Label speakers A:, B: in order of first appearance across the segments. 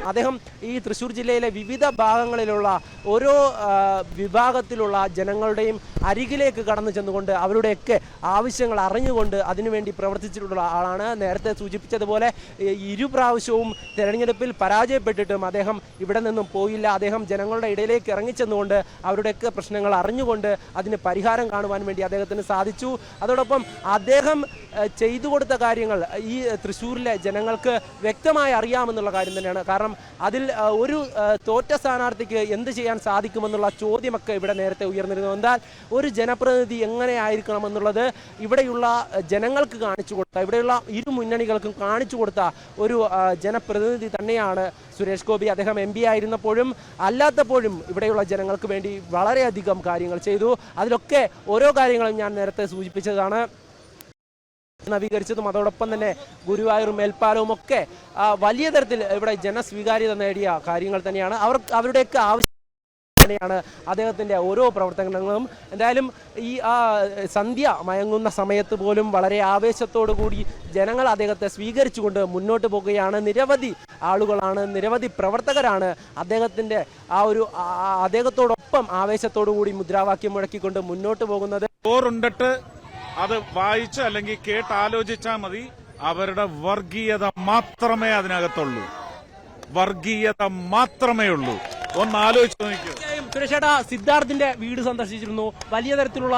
A: അദ്ദേഹം ഈ തൃശ്ശൂർ ജില്ലയിലെ വിവിധ ഭാഗങ്ങളിലുള്ള ഓരോ വിഭാഗത്തിലുള്ള ജനങ്ങളുടെയും അരികിലേക്ക് കടന്നു ചെന്നുകൊണ്ട് അവരുടെയൊക്കെ ആവശ്യങ്ങൾ അറിഞ്ഞുകൊണ്ട് അതിനുവേണ്ടി പ്രവർത്തിച്ചിട്ടുള്ള ആളാണ്. നേരത്തെ സൂചിപ്പിച്ചതുപോലെ ഇരുപ്രാവശ്യവും തെരഞ്ഞെടുപ്പിൽ പരാജയപ്പെട്ടിട്ടും അദ്ദേഹം ഇവിടെ നിന്നും പോയില്ല. അദ്ദേഹം ജനങ്ങളുടെ ഇടയിലേക്ക് ഇറങ്ങിച്ചെന്നുകൊണ്ട് അവരുടെയൊക്കെ പ്രശ്നങ്ങൾ അറിഞ്ഞുകൊണ്ട് അതിന് പരിഹാരം കാണുവാൻ വേണ്ടി അദ്ദേഹത്തിന് സാധിച്ചു. അതോടൊപ്പം അദ്ദേഹം ചെയ്തു കൊടുത്ത കാര്യങ്ങൾ ഈ തൃശ്ശൂരിലെ ജനങ്ങൾക്ക് വ്യക്തമായി അറിയാമെന്നുള്ള കാര്യം തന്നെയാണ്. കാരണം അതിൽ ഒരു തോറ്റ സ്ഥാനാർത്ഥിക്ക് എന്ത് ചെയ്യാൻ സാധിക്കുമെന്നുള്ള ചോദ്യമൊക്കെ ഇവിടെ നേരത്തെ ഉയർന്നിരുന്നു. എന്നാൽ ഒരു ജനപ്രതിനിധി എങ്ങനെയായിരിക്കണമെന്നുള്ളത് ഇവിടെയുള്ള ജനങ്ങൾക്ക് കാണിച്ചു കൊടുത്ത, ഇവിടെയുള്ള ഇരു മുന്നണികൾക്കും കാണിച്ചു കൊടുത്ത ഒരു ജനപ്രതിനിധി തന്നെയാണ് സുരേഷ് ഗോപി. അദ്ദേഹം MP ആയിരുന്നപ്പോഴും അല്ലാത്തപ്പോഴും ഇവിടെയുള്ള ജനങ്ങൾക്ക് വേണ്ടി വളരെയധികം കാര്യങ്ങൾ ചെയ്തു. അതിലൊക്കെ ഓരോ കാര്യങ്ങളും ഞാൻ നേരത്തെ സൂചിപ്പിച്ചതാണ്. നവീകരിച്ചതും അതോടൊപ്പം തന്നെ ഗുരുവായൂർ മേൽപ്പാലവും ഒക്കെ വലിയ തരത്തിൽ ഇവിടെ ജനസ്വീകാര്യത നേടിയ കാര്യങ്ങൾ തന്നെയാണ്. അവരുടെയൊക്കെ ആവശ്യം തന്നെയാണ് അദ്ദേഹത്തിൻ്റെ ഓരോ പ്രവർത്തനങ്ങളും. എന്തായാലും ഈ സന്ധ്യ മയങ്ങുന്ന സമയത്ത് പോലും വളരെ ആവേശത്തോടു കൂടി ജനങ്ങൾ അദ്ദേഹത്തെ സ്വീകരിച്ചുകൊണ്ട് മുന്നോട്ട് പോകുകയാണ്. നിരവധി ആളുകളാണ്, നിരവധി പ്രവർത്തകരാണ് അദ്ദേഹത്തിൻ്റെ അദ്ദേഹത്തോടൊപ്പം ആവേശത്തോടു കൂടി മുദ്രാവാക്യം മുഴക്കിക്കൊണ്ട് മുന്നോട്ട് പോകുന്നത്.
B: അത് വായിച്ച് അല്ലെങ്കിൽ കേട്ടാലോചിച്ചാൽ മതി. അവരുടെ വർഗീയത മാത്രമേ അതിനകത്തുള്ളൂ, വർഗീയത മാത്രമേ ഉള്ളൂ. ഒന്ന് ആലോചിച്ച് നോക്കിയോ.
A: സുരേഷേട്ടാ, സിദ്ധാർത്ഥിന്റെ വീട് സന്ദർശിച്ചിരുന്നു. വലിയ തരത്തിലുള്ള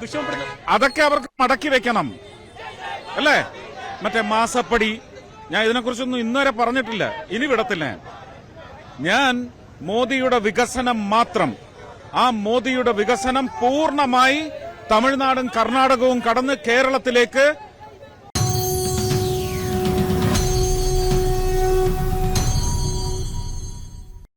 A: വിഷമപ്പെടുന്നു.
B: അതൊക്കെ അവർക്ക് മടക്കി വെക്കണം അല്ലേ? മറ്റേ മാസപ്പടി, ഞാൻ ഇതിനെക്കുറിച്ചൊന്നും ഇന്നുവരെ പറഞ്ഞിട്ടില്ല, ഇനി വിടത്തില്ല. ഞാൻ മോദിയുടെ വികസനം മാത്രം, ആ മോദിയുടെ വികസനം പൂർണ്ണമായി തമിഴ്നാടും കർണാടകവും കടന്ന് കേരളത്തിലേക്ക്